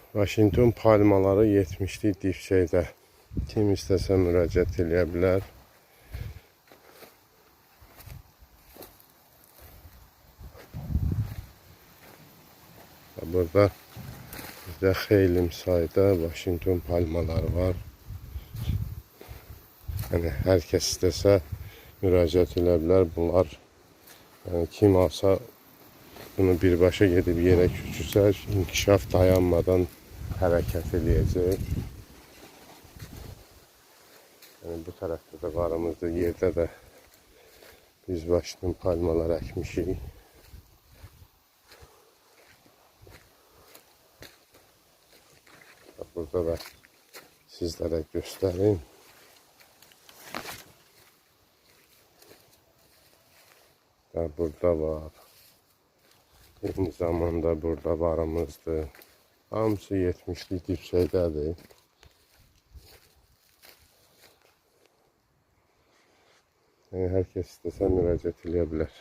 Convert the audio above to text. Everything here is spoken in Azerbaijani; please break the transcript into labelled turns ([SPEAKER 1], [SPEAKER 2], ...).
[SPEAKER 1] Washington palmaları 70'lik dipçəkdə. Kim istəsə müraciət edə bilər. Burada bizdə xeyli sayda Washington palmaları var. Yəni hər kəs istəsə müraciət edə bilər. Bunlar kim alsa bunu birbaşa gedib yerə köçürsə, inkişaf dayanmadan hərəkət edəcək. Yəni bu tərəfdə də varımızda yerdə də biz Washington palmalar əkmişik. Burada da sizlərə göstərim. Burada var. Eyni zamanda burada varımızdır. Hamısı 70'lik dipçəkdədir. Yəni hər kəs istəsə müraciət edə bilər.